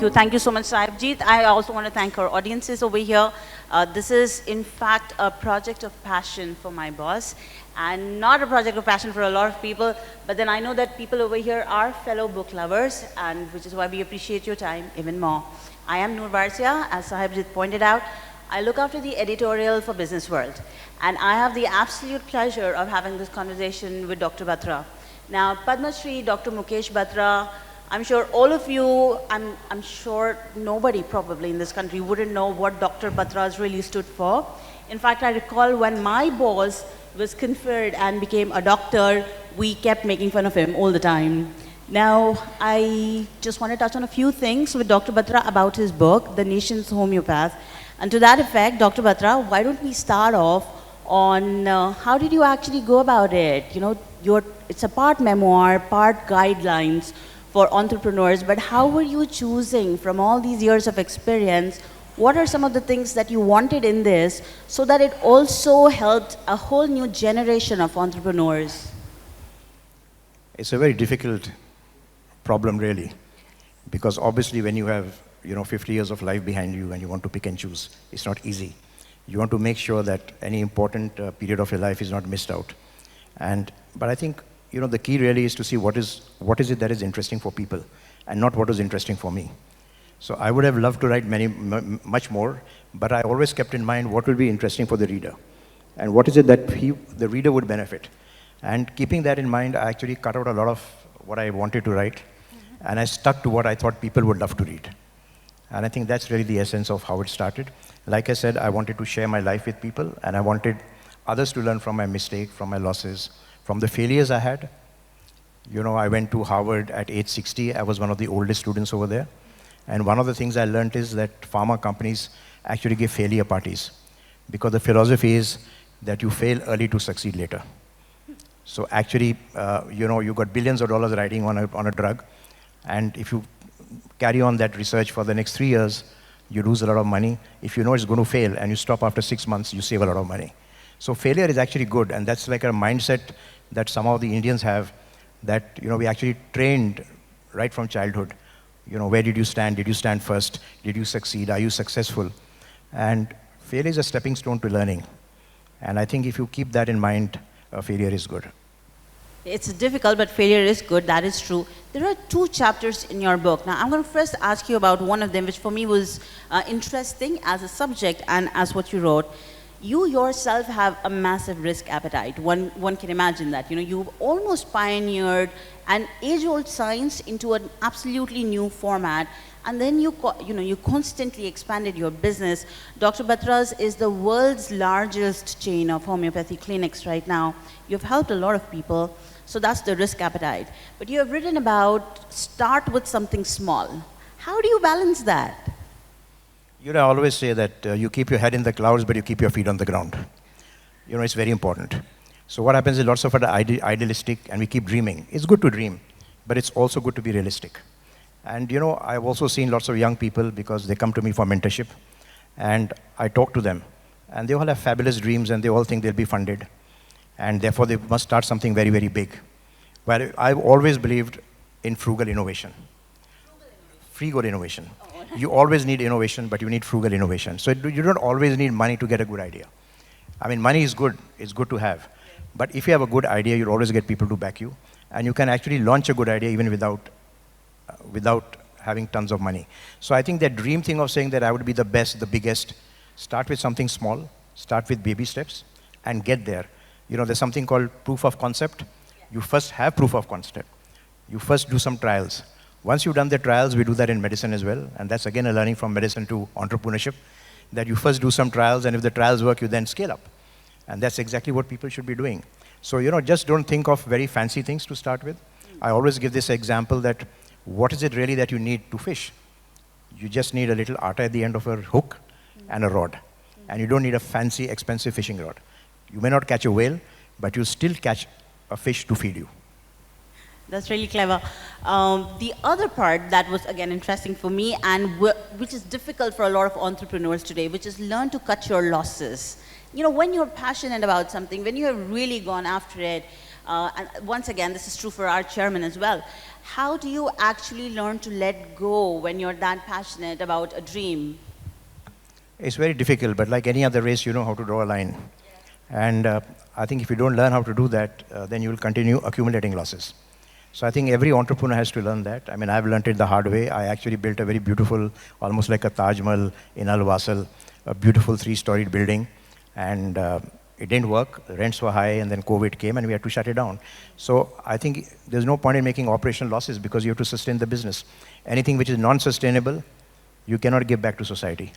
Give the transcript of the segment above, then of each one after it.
you. Thank you so much, Sahibjeet. I also want to thank our audiences over here. This is, in fact, a project of passion for my boss, and not a project of passion for a lot of people. But then I know that people over here are fellow book lovers, and which is why we appreciate your time even more. I am Noor Farsia, as Sahibjeet pointed out. I look after the editorial for Businessworld, and I have the absolute pleasure of having this conversation with Dr. Batra. Now, Padma Shri, Dr. Mukesh Batra, I'm sure all of you, I'm sure nobody probably in this country wouldn't know what Dr. Batra really stood for. In fact, I recall when my boss was conferred and became a doctor, we kept making fun of him all the time. Now, I just want to touch on a few things with Dr. Batra about his book, The Nation's Homeopath. And to that effect, Dr. Batra, why don't we start off on how did you actually go about it? You know, it's a part memoir, part guidelines for entrepreneurs, but how were you choosing from all these years of experience, what are some of the things that you wanted in this so that it also helped a whole new generation of entrepreneurs? It's a very difficult problem, really, because obviously when you have 50 years of life behind you and you want to pick and choose, it's not easy. You want to make sure that any important period of your life is not missed out. But I think the key really is to see what is it that is interesting for people and not what is interesting for me. So I would have loved to write much more, but I always kept in mind what will be interesting for the reader and what is it that the reader would benefit. And keeping that in mind, I actually cut out a lot of what I wanted to write, and I stuck to what I thought people would love to read. And I think that's really the essence of how it started. Like I said, I wanted to share my life with people, and I wanted others to learn from my mistake, from my losses, from the failures I had. I went to Harvard at age 60. I was one of the oldest students over there. And one of the things I learned is that pharma companies actually give failure parties, because the philosophy is that you fail early to succeed later. So actually, you got billions of dollars riding on a drug, and if you carry on that research for the next 3 years, you lose a lot of money. If you know it's going to fail and you stop after 6 months, you save a lot of money. So failure is actually good, and that's like a mindset that some of the Indians have, that we actually trained right from childhood. Where did you stand? Did you stand first? Did you succeed? Are you successful? And failure is a stepping stone to learning. And I think if you keep that in mind, failure is good. It's difficult, but failure is good. That is true. There are 2 chapters in your book. Now, I'm going to first ask you about one of them, which for me was interesting as a subject and as what you wrote. You yourself have a massive risk appetite. One can imagine that. You've almost pioneered an age-old science into an absolutely new format, and then you constantly expanded your business. Dr. Batra's is the world's largest chain of homeopathy clinics right now. You've helped a lot of people, so that's the risk appetite. But you have written about start with something small. How do you balance that? I always say that you keep your head in the clouds, but you keep your feet on the ground. It's very important. So what happens is lots of us are idealistic, and we keep dreaming. It's good to dream, but it's also good to be realistic. And I've also seen lots of young people, because they come to me for mentorship, and I talk to them, and they all have fabulous dreams, and they all think they'll be funded, and therefore they must start something very, very big. But I've always believed in frugal innovation. Frugal innovation. You always need innovation, but you need frugal innovation. So you don't always need money to get a good idea. I mean, money is good. It's good to have. But if you have a good idea, you'll always get people to back you. And you can actually launch a good idea even without having tons of money. So I think that dream thing of saying that I would be the best, the biggest, start with something small, start with baby steps, and get there. There's something called proof of concept. You first have proof of concept. You first do some trials. Once you've done the trials, we do that in medicine as well. And that's again a learning from medicine to entrepreneurship, that you first do some trials, and if the trials work, you then scale up. And that's exactly what people should be doing. So, just don't think of very fancy things to start with. I always give this example that what is it really that you need to fish? You just need a little atta at the end of a hook and a rod. And you don't need a fancy, expensive fishing rod. You may not catch a whale, but you'll still catch a fish to feed you. That's really clever. The other part that was, again, interesting for me, and which is difficult for a lot of entrepreneurs today, which is learn to cut your losses. When you're passionate about something, when you have really gone after it, And once again, this is true for our chairman as well. How do you actually learn to let go when you're that passionate about a dream? It's very difficult, but like any other race, you know how to draw a line. And I think if you don't learn how to do that, then you will continue accumulating losses. So I think every entrepreneur has to learn that. I mean, I've learned it the hard way. I actually built a very beautiful, almost like a Taj Mahal in Al Wasl, a beautiful 3-storied building. And it didn't work. The rents were high, and then COVID came, and we had to shut it down. So I think there's no point in making operational losses because you have to sustain the business. Anything which is non-sustainable, you cannot give back to society.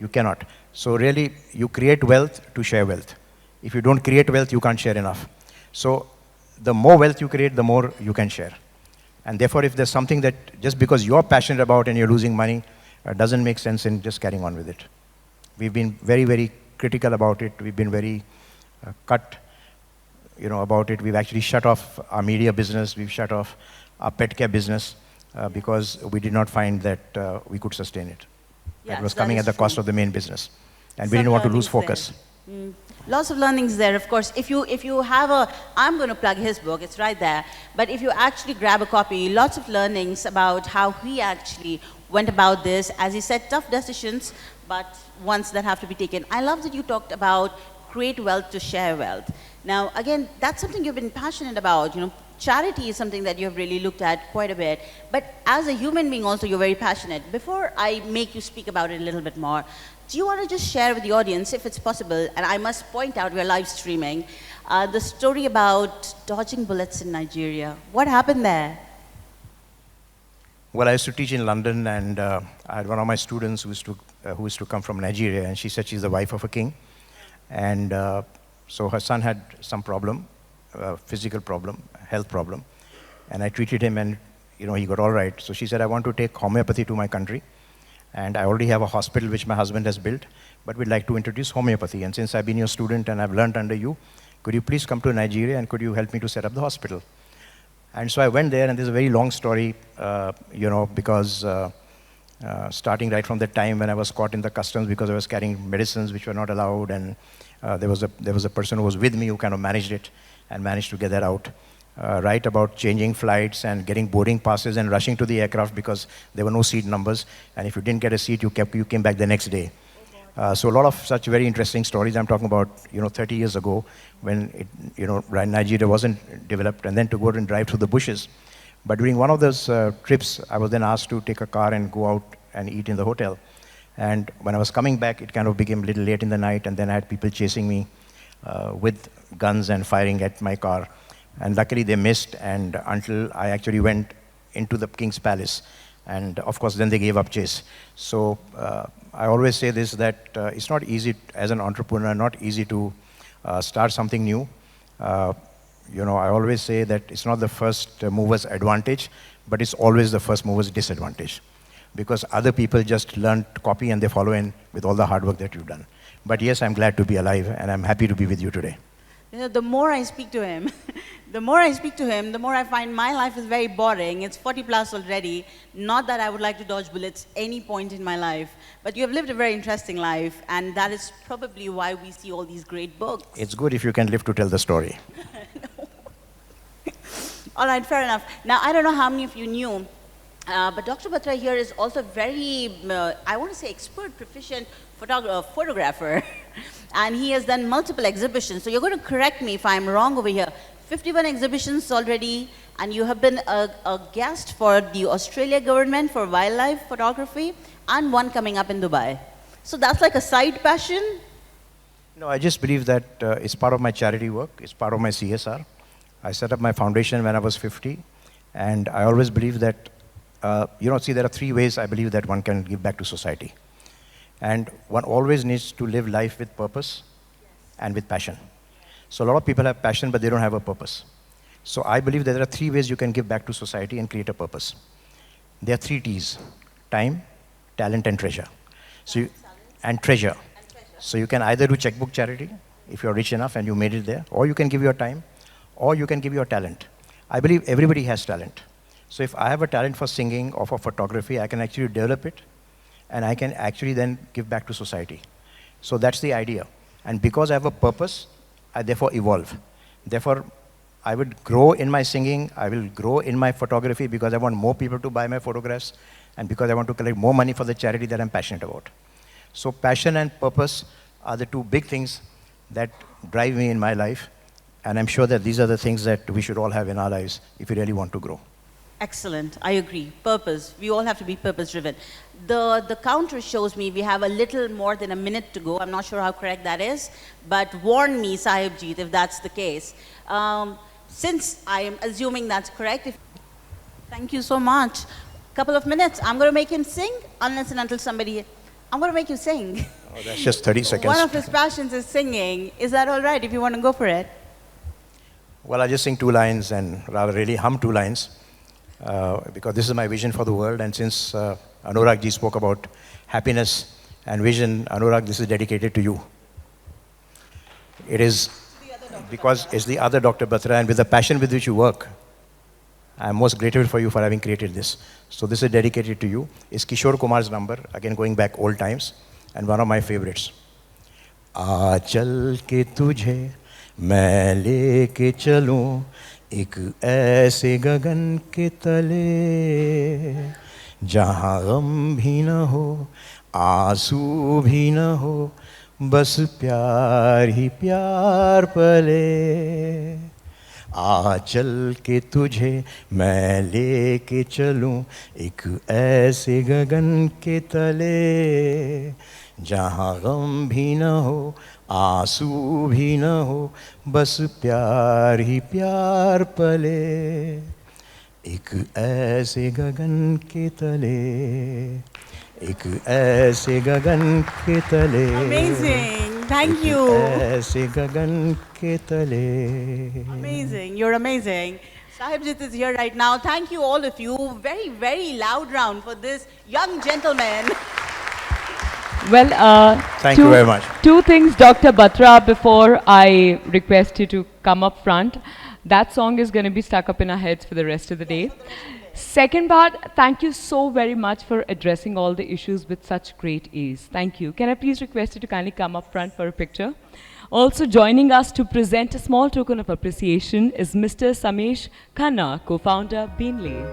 You cannot. So really, you create wealth to share wealth. If you don't create wealth, you can't share enough. So the more wealth you create, the more you can share. And therefore, if there's something that just because you're passionate about and you're losing money, doesn't make sense in just carrying on with it. We've been very, very critical about it. We've been very cut, about it. We've actually shut off our media business. We've shut off our pet care business because we did not find that we could sustain it. Yes, it was coming at the cost of the main business. And we didn't want to lose focus. Lots of learnings there, of course. If you have I'm going to plug his book, it's right there. But if you actually grab a copy, lots of learnings about how he actually went about this. As he said, tough decisions, but ones that have to be taken. I love that you talked about create wealth to share wealth. Now, again, that's something you've been passionate about. Charity is something that you have really looked at quite a bit. But as a human being also, you're very passionate. Before I make you speak about it a little bit more, do you want to just share with the audience, if it's possible, and I must point out we're live streaming, the story about dodging bullets in Nigeria? What happened there? Well, I used to teach in London, and I had one of my students who used to come from Nigeria, and she said she's the wife of a king. And so her son had some problem, physical problem, health problem, and I treated him, and he got all right. So she said, I want to take homeopathy to my country, and I already have a hospital which my husband has built, but we'd like to introduce homeopathy. And since I've been your student and I've learned under you, could you please come to Nigeria and could you help me to set up the hospital? And so I went there, and there's a very long story, because starting right from the time when I was caught in the customs because I was carrying medicines which were not allowed, and there was a person who was with me who kind of managed it and managed to get that out. Right about changing flights and getting boarding passes and rushing to the aircraft because there were no seat numbers, and if you didn't get a seat, you came back the next day. So a lot of such very interesting stories. I'm talking about 30 years ago when Nigeria wasn't developed, and then to go and drive through the bushes. But during one of those trips, I was then asked to take a car and go out and eat in the hotel. And when I was coming back, it kind of became a little late in the night, and then I had people chasing me with guns and firing at my car. And luckily they missed, and until I actually went into the king's palace. And of course, then they gave up chase. So I always say this, that it's not easy as an entrepreneur, not easy to start something new. I always say that it's not the first mover's advantage, but it's always the first mover's disadvantage. Because other people just learn to copy and they follow in with all the hard work that you've done. But yes, I'm glad to be alive, and I'm happy to be with you today. The more I speak to him, the more I find my life is very boring. It's 40 plus already. Not that I would like to dodge bullets any point in my life, but you have lived a very interesting life, and that is probably why we see all these great books. It's good if you can live to tell the story. All right, fair enough. Now, I don't know how many of you knew, but Dr. Batra here is also very, I want to say expert, proficient photographer. And he has done multiple exhibitions. So you're going to correct me if I'm wrong over here. 51 exhibitions already, and you have been a guest for the Australia government for wildlife photography, and one coming up in Dubai. So that's like a side passion? No, I just believe that it's part of my charity work. It's part of my CSR. I set up my foundation when I was 50, and I always believe that, there are 3 ways I believe that one can give back to society. And one always needs to live life with purpose and with passion. So a lot of people have passion, but they don't have a purpose. So I believe that there are 3 ways you can give back to society and create a purpose. There are 3 T's: time, talent, and treasure. And treasure. So you can either do checkbook charity, if you're rich enough and you made it there, or you can give your time, or you can give your talent. I believe everybody has talent. So if I have a talent for singing or for photography, I can actually develop it, and I can actually then give back to society. So that's the idea. And because I have a purpose, I therefore evolve. Therefore, I will grow in my singing, I will grow in my photography because I want more people to buy my photographs and because I want to collect more money for the charity that I'm passionate about. So passion and purpose are the two big things that drive me in my life, and I'm sure that these are the things that we should all have in our lives if we really want to grow. Excellent. I agree. Purpose. We all have to be purpose-driven. The counter shows me we have a little more than a minute to go. I'm not sure how correct that is, but warn me, Sahibjeet, if that's the case. Since I am assuming that's correct, thank you so much. Couple of minutes. I'm going to make him sing, unless and until somebody... I'm going to make you sing. Oh, that's just 30 seconds. One of his passions is singing. Is that all right if you want to go for it? Well, I'll just sing 2 lines and rather really hum 2 lines. Because this is my vision for the world, and since Anurag ji spoke about happiness and vision, Anurag, this is dedicated to you. It is because it's the other Dr. Batra, and with the passion with which you work, I'm most grateful for you for having created this. So this is dedicated to you. It's Kishore Kumar's number, again going back old times, and one of my favorites. Aachal ke tujhe main leke chalun एक ऐसे गगन के तले जहाँ गम भी न हो आंसू भी न हो बस प्यार ही प्यार पले आंचल के तुझे मैं लेके चलूं एक ऐसे गगन के तले जहाँ गम भी न हो आंसू भी न हो बस प्यार ही प्यार पले एक ऐसे गगन के तले एक ऐसे गगन के तले Amazing. Thank you. ऐसे गगन के तले. Amazing. You're amazing. Sahibjeet is here right now. Thank you, all of you. Very, very loud round for this young gentleman. Well, Thank you very much. 2 things, Dr. Batra, before I request you to come up front. That song is going to be stuck up in our heads for the rest of the day. Second part, thank you so very much for addressing all the issues with such great ease. Thank you. Can I please request you to kindly come up front for a picture? Also joining us to present a small token of appreciation is Mr. Samesh Khanna, co-founder, Beanley.